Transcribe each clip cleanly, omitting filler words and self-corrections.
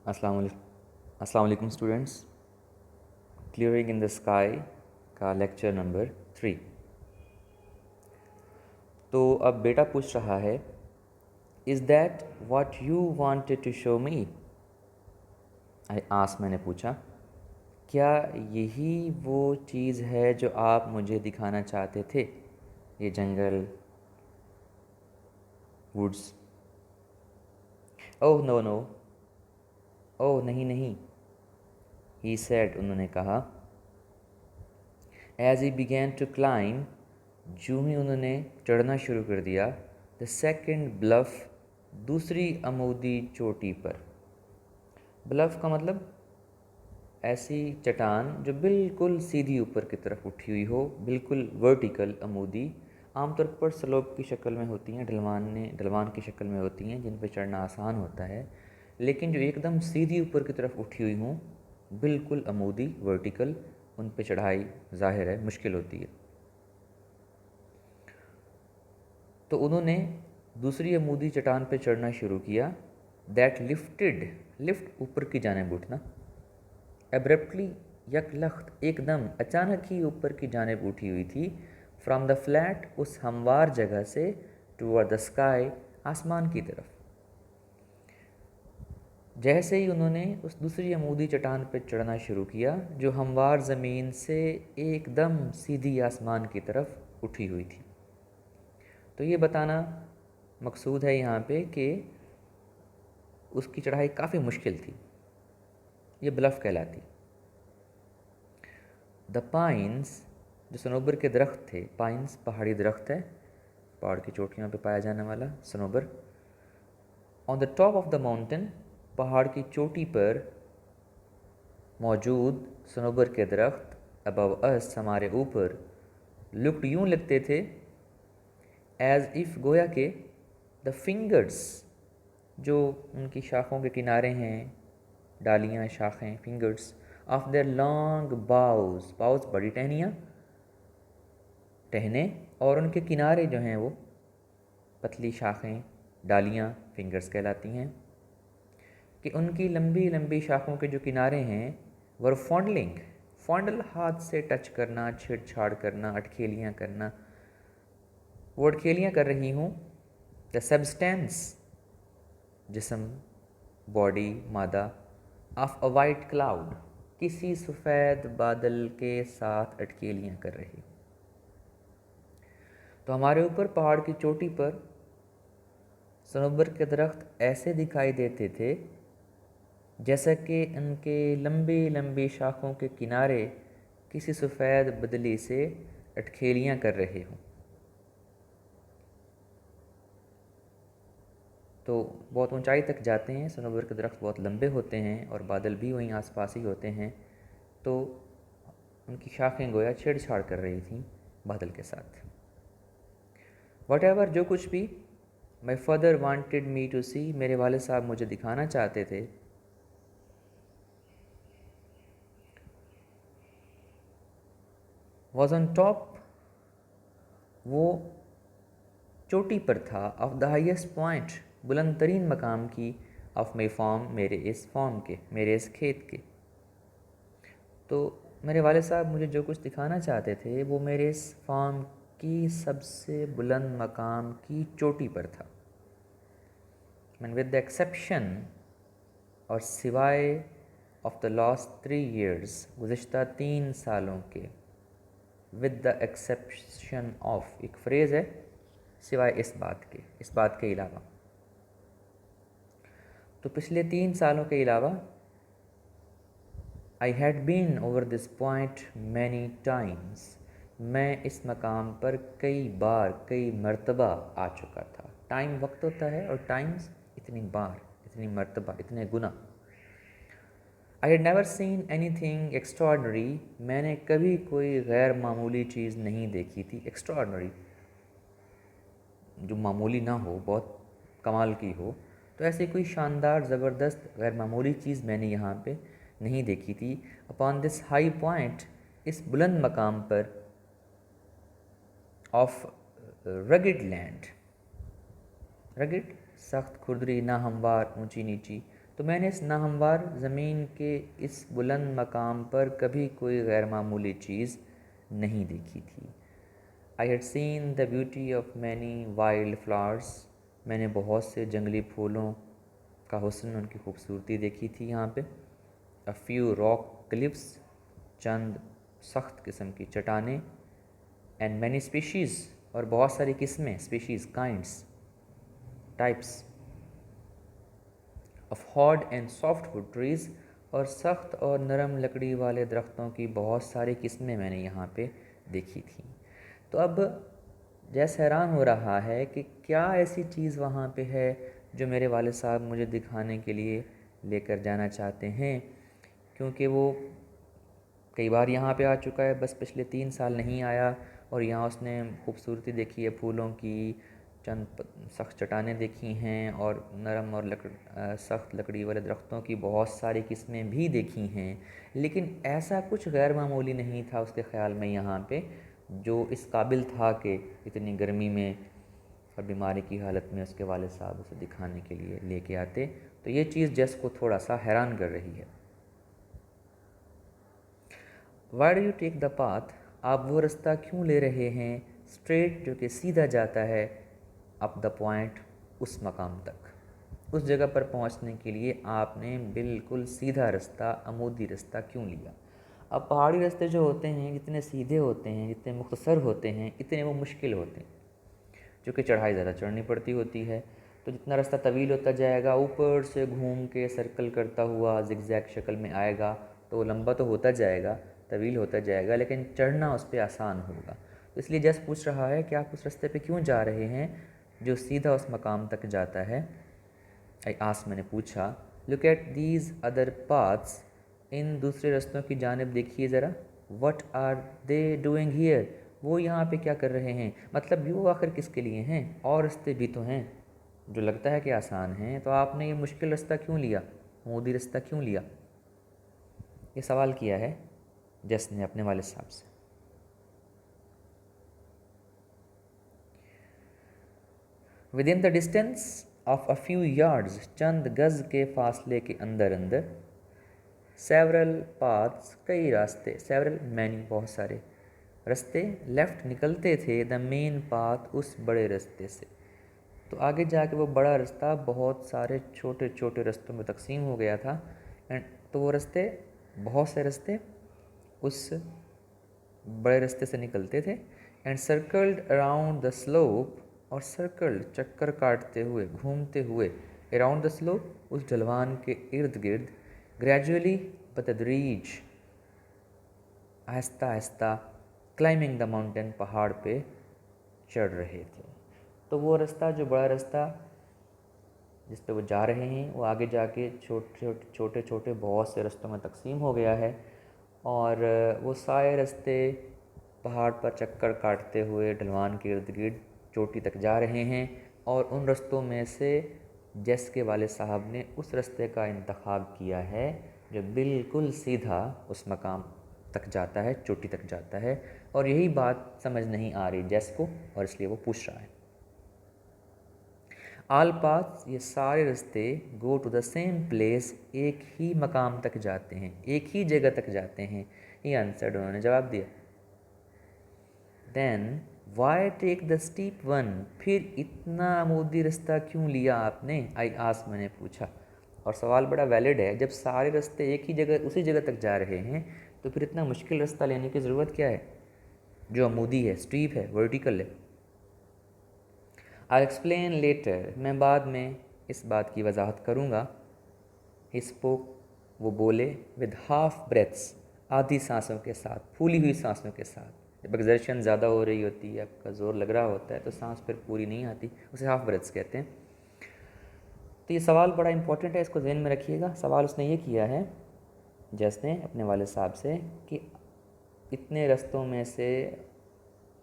अस्सलाम वालेकुम students. Clearing in the sky का लेक्चर नंबर 3। तो अब बेटा पूछ रहा है, is that what you wanted to show me? मैंने पूछा, क्या यही वो चीज़ है जो आप मुझे दिखाना चाहते थे? ये जंगल, वुड्स। ओह नो नो, ओह नहीं नहीं, ही सेड, उन्होंने कहा। As he began to climb, जो ही उन्होंने चढ़ना शुरू कर दिया, द सेकेंड ब्लफ, दूसरी अमूदी चोटी पर। ब्लफ का मतलब ऐसी चट्टान जो बिल्कुल सीधी ऊपर की तरफ उठी हुई हो, बिल्कुल वर्टिकल अमूदी। आमतौर पर स्लोप की शक्ल में होती हैं, ढलवान की शक्ल में होती हैं, जिन पर चढ़ना आसान होता है। लेकिन जो एकदम सीधी ऊपर की तरफ उठी हुई हों, बिल्कुल अमूदी वर्टिकल, उन पर चढ़ाई ज़ाहिर है मुश्किल होती है। तो उन्होंने दूसरी अमूदी चट्टान पर चढ़ना शुरू किया। दैट लिफ्टेड, लिफ्ट ऊपर की जानिब उठना, एब्रप्टली, यकलख्त, एकदम अचानक ही ऊपर की जानिब उठी हुई थी। फ्रॉम द फ्लैट, उस हमवार जगह से, टूवर्ड द स्काई, आसमान की तरफ। जैसे ही उन्होंने उस दूसरी अमूदी चट्टान पर चढ़ना शुरू किया, जो हमवार ज़मीन से एकदम सीधी आसमान की तरफ उठी हुई थी। तो ये बताना मकसूद है यहाँ पे कि उसकी चढ़ाई काफ़ी मुश्किल थी। ये ब्लफ कहलाती। द पाइन्स, जो सनोबर के दरख्त थे, पाइन्स पहाड़ी दरख्त है, पहाड़ की चोटियों पे पाया जाने वाला Sanobar. On the top of the mountain, पहाड़ की चोटी पर मौजूद सनोबर के दरख्त, अबव अस, हमारे ऊपर, लुक्ड, यूँ लगते थे, एज इफ़, गोया के, द फिंगर्स, जो उनकी शाखों के किनारे हैं, डालियाँ, शाखें, fingers, of their long boughs, boughs बड़ी टहनियाँ, टहने, और उनके किनारे जो हैं वो पतली शाखें, डालियाँ, फिंगर्स कहलाती हैं, कि उनकी लंबी लंबी शाखों के जो किनारे हैं, वर फॉन्डलिंग, फॉन्डल हाथ से टच करना, छेड़छाड़ करना, अटखेलियाँ करना, वो अटखेलियाँ कर रही हूँ। द सब्सटेंस, जिस्म, बॉडी, मादा, ऑफ अ वाइट क्लाउड, किसी सफ़ेद बादल के साथ अटकेलियाँ कर रही। तो हमारे ऊपर पहाड़ की चोटी पर सनोबर के दरख्त ऐसे दिखाई देते थे जैसा कि उनके लंबी लंबी शाखों के किनारे किसी सफ़ेद बदली से अटखेलियाँ कर रहे हों। तो बहुत ऊंचाई तक जाते हैं, सनोबर के दरख्त बहुत लंबे होते हैं और बादल भी वहीं आसपास ही होते हैं। तो उनकी शाखें गोया छेड़छाड़ कर रही थीं बादल के साथ। वट एवर, जो कुछ भी, my father wanted me to see, मेरे वालिद साहब मुझे दिखाना चाहते थे, वॉज ऑन टॉप, वो चोटी पर था, ऑफ द हाइस्ट पॉइंट, बुलंद तरीन मकाम की, ऑफ माई फार्म, मेरे इस फार्म के, मेरे इस खेत के। तो मेरे वालिद साहब मुझे जो कुछ दिखाना चाहते थे वो मेरे इस फार्म की सबसे बुलंद मकाम की चोटी पर था। मैंने विद द एक्सेप्शन, और सिवाय, ऑफ द लास्ट 3 years, गुज़िश्ता 3 सालों के, विद द एक्सेप्शन ऑफ, एक फ्रेज़ है, सिवाय इस बात के अलावा। तो पिछले 3 सालों के अलावा, I had been over this point many times, मैं इस मकाम पर कई बार, कई मरतबा आ चुका था। टाइम वक्त होता है और टाइम्स इतनी बार, इतनी मरतबा, इतने गुना। I had never seen anything extraordinary, मैंने कभी कोई गैर मामूली चीज़ नहीं देखी थी। एक्स्ट्राऑर्डनरी, जो मामूली ना हो, बहुत कमाल की हो। तो ऐसी कोई शानदार, ज़बरदस्त, गैर मामूली चीज़ मैंने यहाँ पे नहीं देखी थी। अपॉन दिस हाई पॉइंट, इस बुलंद मकाम पर, ऑफ रगिड लैंड, रगिड सख्त, खुरदरी, ना हमवार, ऊंची नीची, तो मैंने इस नाहमवार ज़मीन के इस बुलंद मकाम पर कभी कोई गैर मामूली चीज़ नहीं देखी थी। I had seen the beauty of many wild flowers, मैंने बहुत से जंगली फूलों का हुस्न, उनकी खूबसूरती देखी थी यहाँ पे। अ फ्यू रॉक क्लिफ्स, चंद सख्त किस्म की चट्टानें। एंड मैनी स्पीशीज़, और बहुत सारी किस्में, species, kinds, types of hard and soft wood trees, और सख्त और नरम लकड़ी वाले दरख्तों की बहुत सारी किस्में मैंने यहाँ पे देखी थी। तो अब जैस हैरान हो रहा है कि क्या ऐसी चीज़ वहाँ पे है जो मेरे वालिद साहब मुझे दिखाने के लिए लेकर जाना चाहते हैं, क्योंकि वो कई बार यहाँ पे आ चुका है, बस पिछले 3 साल नहीं आया, और यहाँ उसने खूबसूरती देखी है फूलों की, चंद सख्त चट्टानें देखी हैं, और नरम और सख्त लकड़ी वाले दरख्तों की बहुत सारी किस्में भी देखी हैं। लेकिन ऐसा कुछ गैर मामूली नहीं था उसके ख़्याल में यहाँ पे जो इस काबिल था कि इतनी गर्मी में और बीमारी की हालत में उसके वालिद साहब उसे दिखाने के लिए लेके आते। तो ये चीज़ जस को थोड़ा सा हैरान कर रही है। Why do you take the path, आप वो रास्ता क्यों ले रहे हैं, स्ट्रेट, जो कि सीधा जाता है, अप द पॉइंट, उस मकाम तक। उस जगह पर पहुंचने के लिए आपने बिल्कुल सीधा रास्ता, अमूदी रास्ता क्यों लिया। अब पहाड़ी रास्ते जो होते हैं, जितने सीधे होते हैं, जितने मुख्तसर होते हैं, इतने वो मुश्किल होते हैं, क्योंकि चढ़ाई ज़्यादा चढ़नी पड़ती होती है। तो जितना रास्ता तवील होता जाएगा, ऊपर से घूम के सर्कल करता हुआ जिगजैग शक्ल में आएगा, तो वो लंबा तो होता जाएगा, तवील होता जाएगा, लेकिन चढ़ना उस पर आसान होगा। तो इसलिए जस पूछ रहा है कि आप उस रास्ते पे क्यों जा रहे हैं जो सीधा उस मकाम तक जाता है। आई आस्क, मैंने पूछा, look at these other paths, इन दूसरे रास्तों की जानिब देखिए ज़रा। What are they doing here, वो यहाँ पे क्या कर रहे हैं, मतलब वो आखिर किसके लिए हैं, और रास्ते भी तो हैं जो लगता है कि आसान हैं, तो आपने ये मुश्किल रास्ता क्यों लिया, मोदी रास्ता क्यों लिया। ये सवाल किया है जस ने अपने वालिद साहब से। Within the distance of a few yards, चंद गज़ के फासले के अंदर अंदर, सेवरल पाथ्स, कई रास्ते, सेवरल मैनी, बहुत सारे रास्ते, लेफ़्ट निकलते थे, द मेन पाथ, उस बड़े रास्ते से। तो आगे जाके वो बड़ा रास्ता बहुत सारे छोटे छोटे रास्तों में तकसीम हो गया था। एंड तो वो रास्ते, बहुत से रास्ते उस बड़े रास्ते से निकलते थे। And circled around the slope, और सर्कल्ड, चक्कर काटते हुए, घूमते हुए, अराउंड द स्लोप, उस ढलवान के इर्द गिर्द, gradually, बतदरीज, Aahista Aahista, climbing the mountain, पहाड़ पे चढ़ रहे थे। तो वो रास्ता, जो बड़ा रास्ता जिस पे वो जा रहे हैं, वो आगे जाके छोटे छोटे छोटे बहुत से रास्तों में तकसीम हो गया है, और वो सारे रास्ते पहाड़ पर चक्कर काटते हुए ढलवान के इर्द गिर्द चोटी तक जा रहे हैं। और उन रास्तों में से जस के वालिद साहब ने उस रास्ते का इंतखाब किया है जो बिल्कुल सीधा उस मकाम तक जाता है, चोटी तक जाता है। और यही बात समझ नहीं आ रही जस को, और इसलिए वो पूछ रहा है। ऑल पाथ्स, ये सारे रास्ते, go to the same place, एक ही मकाम तक जाते हैं, एक ही जगह तक जाते हैं। ये आंसर, उन्होंने जवाब दिया। Then why take the steep one, फिर इतना अमूदी रास्ता क्यों लिया आपने, आई आस्क, मैंने पूछा। और सवाल बड़ा वैलिड है, जब सारे रास्ते एक ही जगह, उसी जगह तक जा रहे हैं, तो फिर इतना मुश्किल रास्ता लेने की ज़रूरत क्या है जो अमूदी है, स्टीप है, वर्टिकल है। आई एक्सप्लेन लेटर, मैं बाद में इस बात की वजाहत करूँगा। ही स्पोक, वो बोले, विद हाफ ब्रेथ्स, आधी सांसों के साथ, फूली हुई सांसों के साथ। जब एक्सर्शन ज़्यादा हो रही होती है, आपका ज़ोर लग रहा होता है, तो सांस फिर पूरी नहीं आती, उसे हाफ ब्रेथ्स कहते हैं। तो ये सवाल बड़ा इंपॉर्टेंट है, इसको ज़हन में रखिएगा। सवाल उसने ये किया है जैसने अपने वालिद साहब से कि इतने रास्तों में से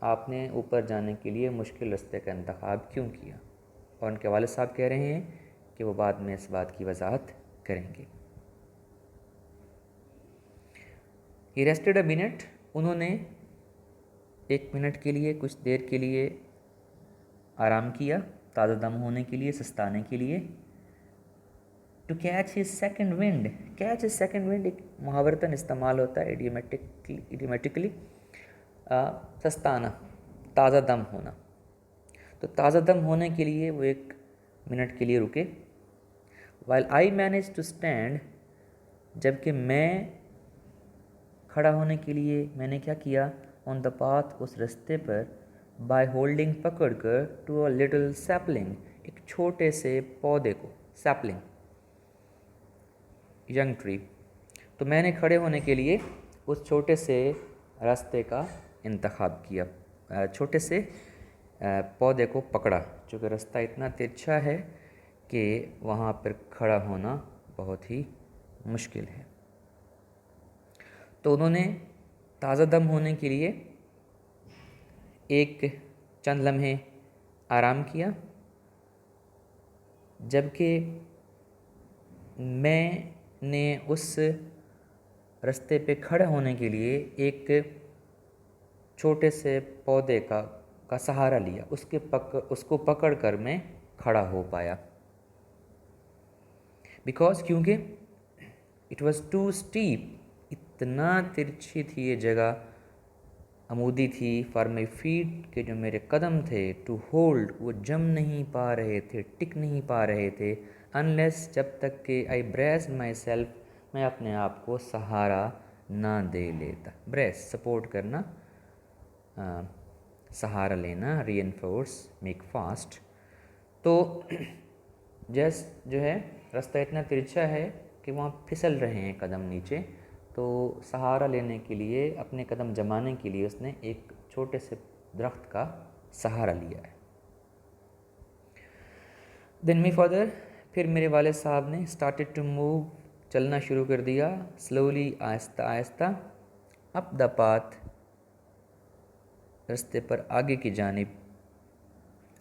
आपने ऊपर जाने के लिए मुश्किल रास्ते का इंतखाब क्यों किया। और उनके वालिद साहब कह रहे हैं कि वो बाद में इस बात की वजाहत करेंगे। ही रेस्टेड अ मिनट, उन्होंने 1 मिनट के लिए, कुछ देर के लिए आराम किया, ताज़ा दम होने के लिए, सस्ताने के लिए। To catch his second wind. Catch his second wind एक मुहावरतन इस्तेमाल होता है इडियोमेटिकली। सस्ताना, ताज़ा दम होना। तो ताज़ा दम होने के लिए वो 1 मिनट के लिए रुके। While I manage to stand, जबकि मैं खड़ा होने के लिए मैंने क्या किया, ऑन द पाथ, उस रास्ते पर, बाय होल्डिंग, पकड़ कर, टू अ लिटिल सैपलिंग, एक छोटे से पौधे को, सैपलिंग, यंग ट्री। तो मैंने खड़े होने के लिए उस छोटे से रास्ते का इंतखाब किया, छोटे से पौधे को पकड़ा, चूँकि रास्ता इतना तिरछा है कि वहाँ पर खड़ा होना बहुत ही मुश्किल है। तो उन्होंने ताज़ा दम होने के लिए एक चंद लम्हे आराम किया, जबकि मैंने उस रास्ते पे खड़े होने के लिए एक छोटे से पौधे का सहारा लिया। उसको पकड़ कर मैं खड़ा हो पाया। बिकॉज, क्योंकि इट वॉज टू स्टीप, इतना तिरछी थी ये जगह, अमूदी थी, फॉर माई फीट, के जो मेरे कदम थे, टू होल्ड, वो जम नहीं पा रहे थे, टिक नहीं पा रहे थे, अनलेस, जब तक कि आई ब्रेस माई सेल्फ, मैं अपने आप को सहारा ना दे लेता। ब्रेस, सपोर्ट करना, सहारा लेना, रीइंफोर्स, मेक फास्ट। तो जो है रास्ता इतना तिरछा है कि वहाँ फिसल रहे हैं कदम नीचे, तो सहारा लेने के लिए, अपने कदम जमाने के लिए उसने एक छोटे से दरख्त का सहारा लिया है। देन माई फादर, फिर मेरे वालिद साहब ने, स्टार्टेड टू मूव, चलना शुरू कर दिया, slowly, Aahista Aahista, up the path, रास्ते पर आगे की जानिब,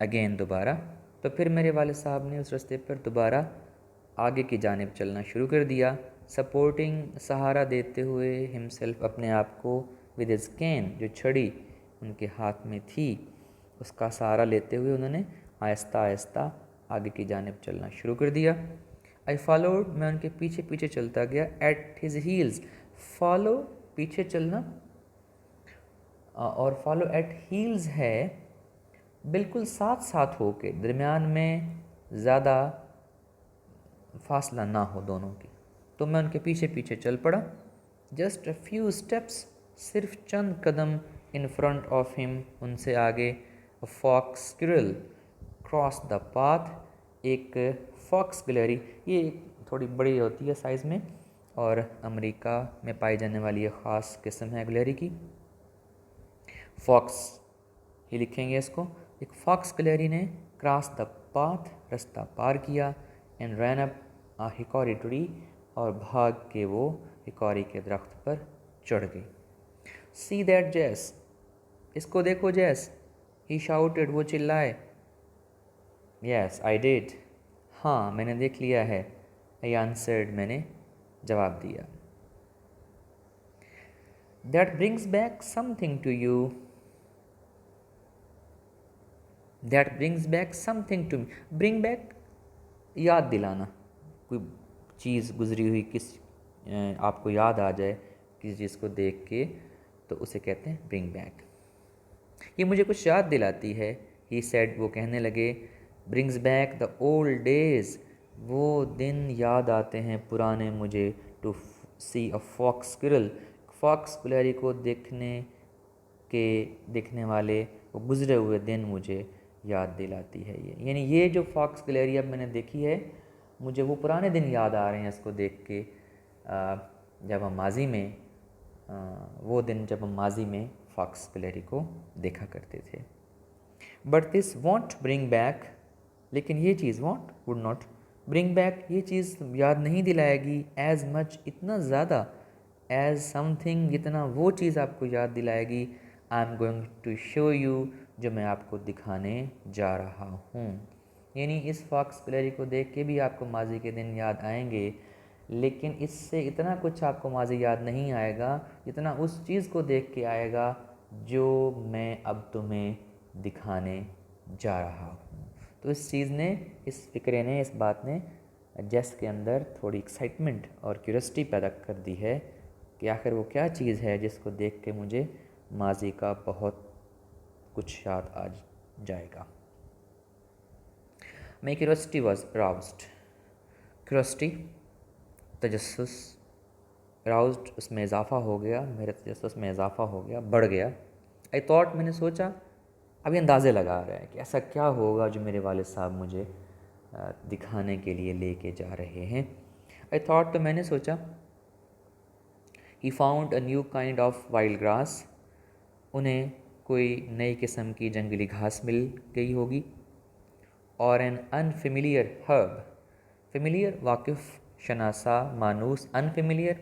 अगेन, दोबारा। तो फिर मेरे वालिद साहब ने उस रास्ते पर दोबारा आगे की जानिब चलना शुरू कर दिया, सपोर्टिंग, सहारा देते हुए, हिमसेल्फ, अपने आप को, विद हिज कैन, जो छड़ी उनके हाथ में थी, उसका सहारा लेते हुए उन्होंने आहिस्ता आहिस्ता आगे की जानिब चलना शुरू कर दिया। आई फॉलोड, मैं उनके पीछे पीछे चलता गया, एट हिज हील्स, फॉलो, पीछे चलना, और फॉलो एट हील्स है बिल्कुल साथ साथ हो के, दरमियान में ज़्यादा फासला ना हो दोनों की। तो मैं उनके पीछे पीछे चल पड़ा। जस्ट अ फ्यू स्टेप्स, सिर्फ चंद कदम, इन फ्रंट ऑफ हिम, उनसे आगे, a fox squirrel cross the path, एक फॉक्स गिलहरी, ये थोड़ी बड़ी होती है साइज़ में, और अमेरिका में पाई जाने वाली एक ख़ास किस्म है गिलहरी की, फॉक्स ही लिखेंगे इसको। एक फॉक्स गिलहरी ने क्रॉस द पाथ, रास्ता पार किया, and ran up a Hickory tree, और भाग के वो हिकॉरी के दरख्त पर चढ़ गई। सी दैट जैस, इसको देखो जैस, ही शाउटेड, वो चिल्लाए। यस आई डिड, हाँ मैंने देख लिया है। आई आंसर्ड, मैंने जवाब दिया। That brings back something to you, that brings back something to me, bring back, याद दिलाना, कोई चीज़ गुजरी हुई आपको याद आ जाए किसी चीज़ को देख के, तो उसे कहते हैं ब्रिंग बैक। ये मुझे कुछ याद दिलाती है, ही सेड, वो कहने लगे, brings back the old days, वो दिन याद आते हैं पुराने मुझे, to see a fox squirrel, fox गिलहरी को देखने वाले वो गुजरे हुए दिन मुझे याद दिलाती है ये। यानी ये जो फॉक्स गिलहरी अब मैंने देखी है, मुझे वो पुराने दिन याद आ रहे हैं इसको देख के, जब हम माजी में, वो दिन जब हम माजी में फॉक्स गिलहरी को देखा करते थे। But this won't bring back, लेकिन ये चीज़, won't, would not, bring back, ये चीज़ याद नहीं दिलाएगी, एज मच, इतना ज़्यादा, एज समथिंग, जितना वो चीज़ आपको याद दिलाएगी, I am going to show you, जो मैं आपको दिखाने जा रहा हूँ। यानी इस फॉक्स गिलहरी को देख के भी आपको माजी के दिन याद आएंगे, लेकिन इससे इतना कुछ आपको माजी याद नहीं आएगा जितना उस चीज़ को देख के आएगा जो मैं अब तुम्हें दिखाने जा रहा हूँ। तो इस चीज़ ने, इस फ़िक्रे ने, इस बात ने जेस के अंदर थोड़ी एक्साइटमेंट और क्यूरियोसिटी पैदा कर दी है कि आखिर वो क्या चीज़ है जिसको देख के मुझे माजी का बहुत कुछ याद आ जाएगा। My curiosity was aroused. Curiosity, तजस्सुस, अराउज्ड उसमें इजाफ़ा हो गया, मेरे तजस्सुस में इजाफ़ा हो गया, बढ़ गया। आई थॉट, मैंने सोचा, अभी अंदाज़े लगा रहा है कि ऐसा क्या होगा जो मेरे वालिद साहब मुझे दिखाने के लिए लेके जा रहे हैं। आई थॉट, तो मैंने सोचा, he found a new kind of wild grass, उन्हें कोई नई किस्म की जंगली घास मिल गई होगी। और एन अनफेमिलियर हर्ब, फेमिलियर वाकिफ़, शनासा, मानूस, अनफेमिलियर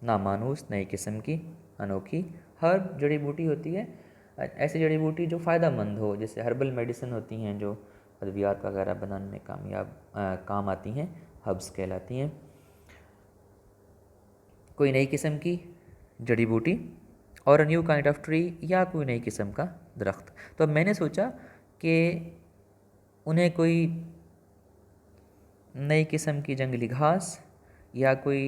नामानूस, नई किस्म की, अनोखी। हर्ब जड़ी बूटी होती है, ऐसी जड़ी बूटी जो फ़ायदा मंद हो, जैसे हर्बल मेडिसिन होती हैं जो अद्वियात वगैरह बनाने में काम आती हैं, हर्ब्स कहलाती हैं। कोई नई किस्म की जड़ी बूटी और a new kind of tree, या कोई नई किस्म का दरख्त। तो अब मैंने सोचा कि उन्हें कोई नई किस्म की जंगली घास या कोई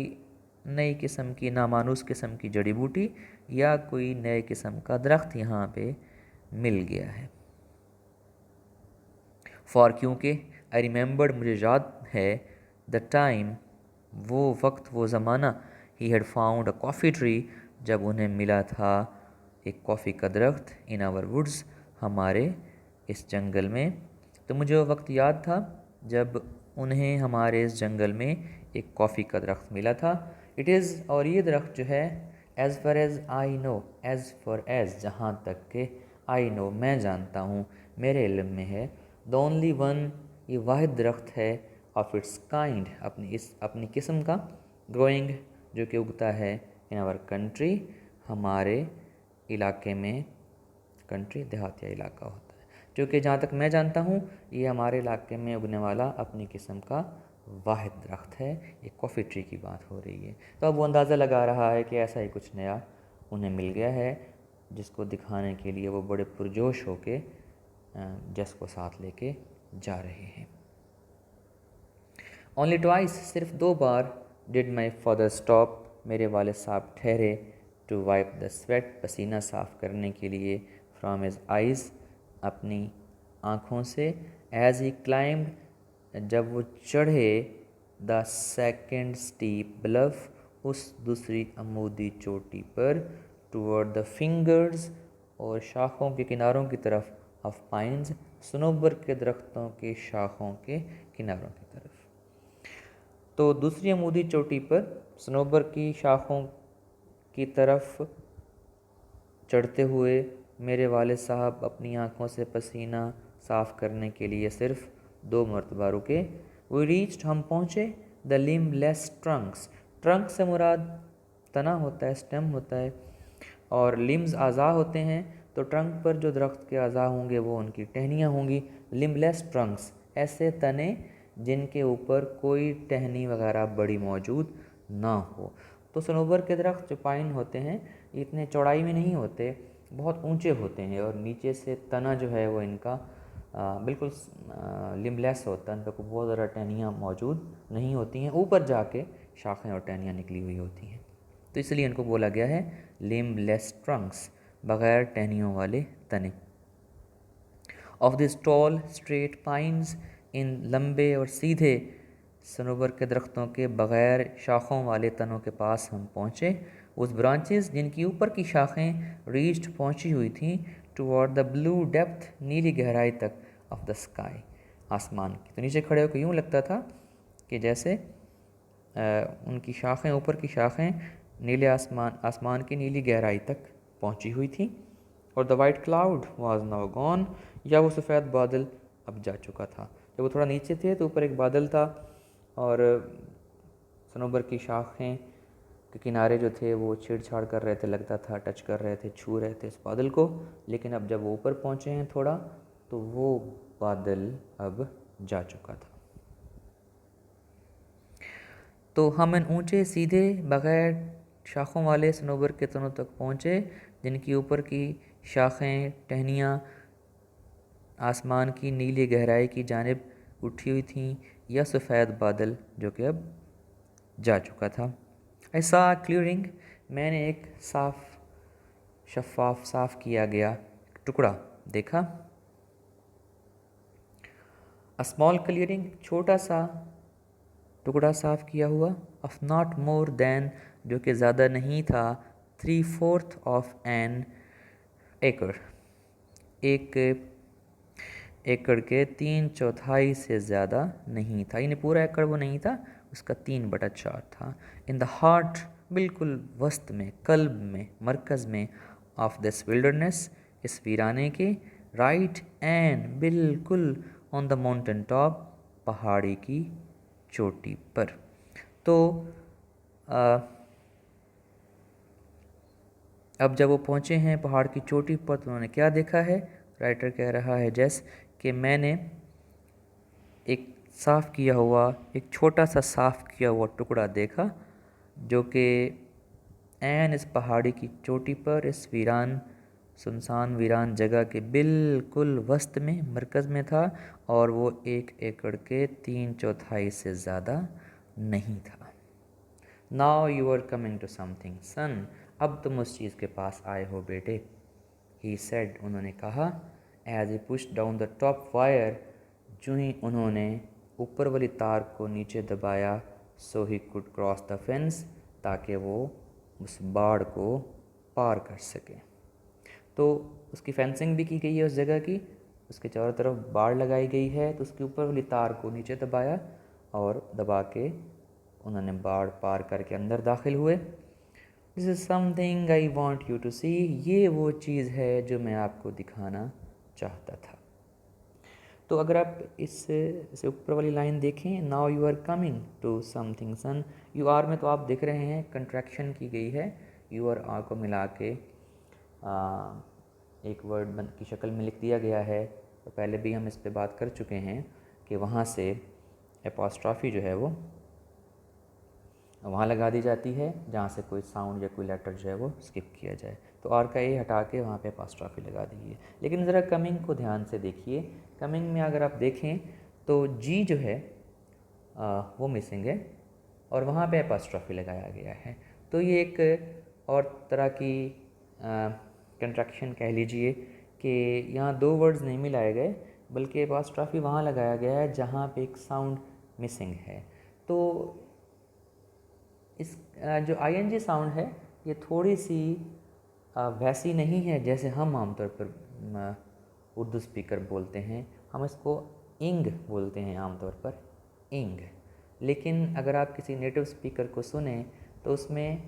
नई किस्म की नामानूस किस्म की जड़ी बूटी या कोई नए किस्म का दरख्त यहाँ पे मिल गया है। फॉर, क्योंकि, आई रिमेंबर्ड, मुझे याद है, द टाइम, वो वक्त, वो ज़माना, he had found a coffee tree, जब उन्हें मिला था एक कॉफ़ी का दरख्त, इन आवर वुड्स, हमारे इस जंगल में। तो मुझे वो वक्त याद था जब उन्हें हमारे इस जंगल में एक कॉफ़ी का दरख्त मिला था। इट इज़, और ये दरख्त जो है, as far as I know, as for as, जहाँ तक के आई नो, मैं जानता हूँ, मेरे इल्म में है, द ओनली वन, ये वाहिद दरख्त है, ऑफ इट्स काइंड, अपनी किस्म का, ग्रोइंग, जो कि उगता है, इन आवर कंट्री, हमारे इलाके में, कंट्री देहातिया इलाका होता है, जो कि जहाँ तक मैं जानता हूँ ये हमारे इलाके में उगने वाला अपनी किस्म का वाहिद दरख्त है। ये कॉफ़ी ट्री की बात हो रही है। तो अब वो अंदाज़ा लगा रहा है कि ऐसा ही कुछ नया उन्हें मिल गया है, जिसको दिखाने के लिए वो बड़े पुरजोश होके जस को साथ लेके जा रहे हैं। ओनली ट्वाइस, सिर्फ 2 बार, डिड माई फादर स्टॉप, मेरे वालिद साहब ठहरे, टू वाइप द स्वेट, पसीना साफ़ करने के लिए, फ्रॉम हिज आइज़, अपनी आँखों से, एज ही क्लाइम्ड, जब वो चढ़े, द सेकेंड स्टीप ब्लफ, उस दूसरी अमूदी चोटी पर, टूवर्ड द फिंगर्स, और शाखों के किनारों की तरफ, ऑफ पाइन्स, सनोबर के दरख्तों के शाखों के किनारों की तरफ। तो दूसरी अमूदी चोटी पर सनोबर की शाखों की तरफ चढ़ते हुए मेरे वालिद साहब अपनी आँखों से पसीना साफ़ करने के लिए सिर्फ 2 मरतबा रुके। वी रीच्ड, हम पहुँचे, द लिम्बलेस ट्रंक्स, ट्रंक से मुराद तना होता है, स्टेम होता है, और लिम्स आज़ा होते हैं, तो ट्रंक पर जो दरख्त के आज़ा होंगे वो उनकी टहनियाँ होंगी। लिम्बलेस ट्रंक्स, ऐसे तने जिनके ऊपर कोई टहनी वगैरह बड़ी मौजूद ना हो। तो सनोबर के दरख्त जो पाइन होते हैं इतने चौड़ाई में नहीं होते, बहुत ऊंचे होते हैं, और नीचे से तना जो है वो इनका बिल्कुल लिम्बलेस होता है, इन पर बहुत ज़्यादा टहनियाँ मौजूद नहीं होती हैं, ऊपर जाके शाखें और टहनियाँ निकली हुई होती हैं, तो इसलिए इनको बोला गया है लिम्बलेस ट्रंक्स, बग़ैर टहनियों वाले तने। Of this tall straight pines, इन लंबे और सीधे सनोबर के दरख्तों के बग़ैर शाखों वाले तनों के पास हम पहुँचे। उस ब्रांचेस जिनकी ऊपर की शाखें रीच्ड, पहुँची हुई थीं, टुवर्ड द ब्लू डेप्थ, नीली गहराई तक, ऑफ द स्काई, आसमान की। तो नीचे खड़े होकर यूँ लगता था कि जैसे उनकी शाखें, ऊपर की शाखें नीले आसमान की नीली गहराई तक पहुँची हुई थी। और the white cloud was now gone, या वो सफ़ेद बादल अब जा चुका था। जब वो थोड़ा नीचे थे तो ऊपर एक बादल था, और सनोबर की शाखें के किनारे जो थे वो छेड़छाड़ कर रहे थे, लगता था टच कर रहे थे, छू रहे थे इस बादल को। लेकिन अब जब वो ऊपर पहुँचे हैं थोड़ा, तो वो बादल अब जा चुका था। तो हम इन ऊंचे सीधे बग़ैर शाखों वाले सनोबर के तनों तक पहुँचे, जिनकी ऊपर की शाखें, टहनियाँ आसमान की नीली गहराई की जानिब उठी हुई थीं, या सफ़ेद बादल जो कि अब जा चुका था। आई सा क्लियरिंग, मैंने एक शफाफ साफ किया गया टुकड़ा देखा। अ स्मॉल क्लियरिंग, छोटा सा टुकड़ा साफ किया हुआ। ऑफ नॉट मोर देन, जो कि ज़्यादा नहीं था। 3/4 ऑफ एन एकड़, एक एकड़ के 3/4 से ज़्यादा नहीं था, यानी पूरा एकड़ वो नहीं था, उसका 3/4 था। इन द हार्ट, बिल्कुल वस्त में, कल्ब में, मरकज़ में, ऑफ दिस विल्डरनेस, इस वीराने के। राइट एंड, बिल्कुल, ऑन द माउंटेन टॉप, पहाड़ी की चोटी पर। तो अब जब वो पहुँचे हैं पहाड़ की चोटी पर तो उन्होंने क्या देखा है। राइटर कह रहा है जैस कि मैंने एक साफ़ किया हुआ, एक छोटा सा साफ़ किया हुआ टुकड़ा देखा जो कि इस पहाड़ी की चोटी पर, इस सुनसान वीरान जगह के बिल्कुल वस्त में, मरकज़ में था, और वो 1 एकड़ के 3/4 से ज़्यादा नहीं था। Now you are coming to something soon, अब तुम उस चीज़ के पास आए हो बेटे। ही सेड, उन्होंने कहा। As he push down the top wire, जो ही उन्होंने ऊपर वाली तार को नीचे दबाया, so he could cross the fence, ताकि वो उस बाड़ को पार कर सके। तो उसकी फेंसिंग भी की गई है उस जगह की, उसके चारों तरफ बाड़ लगाई गई है। तो उसके ऊपर वाली तार को नीचे दबाया और दबा के उन्होंने बाड़ पार करके अंदर दाखिल हुए। This is something I want you to see, ये वो चीज़ है जो मैं आपको दिखाना चाहता था। तो अगर आप इससे ऊपर वाली लाइन देखें, now you are coming to something soon, you are में तो आप देख रहे हैं कंट्रैक्शन की गई है, यू और आर को मिला के एक वर्ड की शक्ल में लिख दिया गया है। तो पहले भी हम इस पे बात कर चुके हैं कि वहाँ से एपॉस्ट्रॉफी जो है वो वहाँ लगा दी जाती है जहाँ से कोई साउंड या कोई लेटर जो है वो स्किप किया जाए। तो आर का ए हटा के वहाँ पे एपॉस्ट्रॉफी लगा दी है। लेकिन ज़रा कमिंग को ध्यान से देखिए, कमिंग में अगर आप देखें तो जी जो है वो मिसिंग है और वहाँ पे एपॉस्ट्रॉफी लगाया गया है। तो ये एक और तरह की कंट्रैक्शन कह लीजिए कि यहाँ दो वर्ड्स नहीं मिलाए गए, बल्कि एपॉस्ट्रॉफी वहाँ लगाया गया है जहाँ पे एक साउंड मिसिंग है। तो इस जो आईएनजी साउंड है ये थोड़ी सी वैसी नहीं है जैसे हम आमतौर पर उर्दू स्पीकर बोलते हैं। हम इसको इंग बोलते हैं आमतौर पर, इंग। लेकिन अगर आप किसी नेटिव स्पीकर को सुने तो उसमें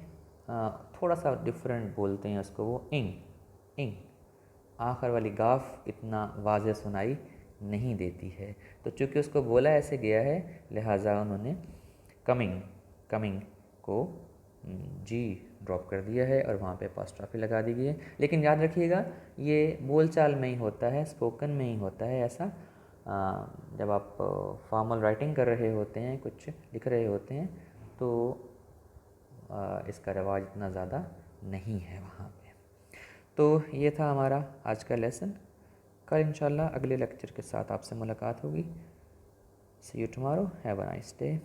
थोड़ा सा डिफरेंट बोलते हैं उसको, वो इंग इंग। आखिर वाली गाफ इतना वाज़ेह सुनाई नहीं देती है। तो चूँकि उसको बोला ऐसे गया है, लिहाजा उन्होंने कमिंग को जी ड्रॉप कर दिया है और वहाँ पे एपॉस्ट्रॉफी लगा दी गई है। लेकिन याद रखिएगा ये बोलचाल में ही होता है, स्पोकन में ही होता है ऐसा। जब आप फॉर्मल राइटिंग कर रहे होते हैं, कुछ लिख रहे होते हैं, तो इसका रवाज इतना ज़्यादा नहीं है वहाँ पे। तो ये था हमारा आज का लेसन। कल इंशाल्लाह अगले लेक्चर के साथ आपसे मुलाकात होगी। See you tomorrow, have a nice day.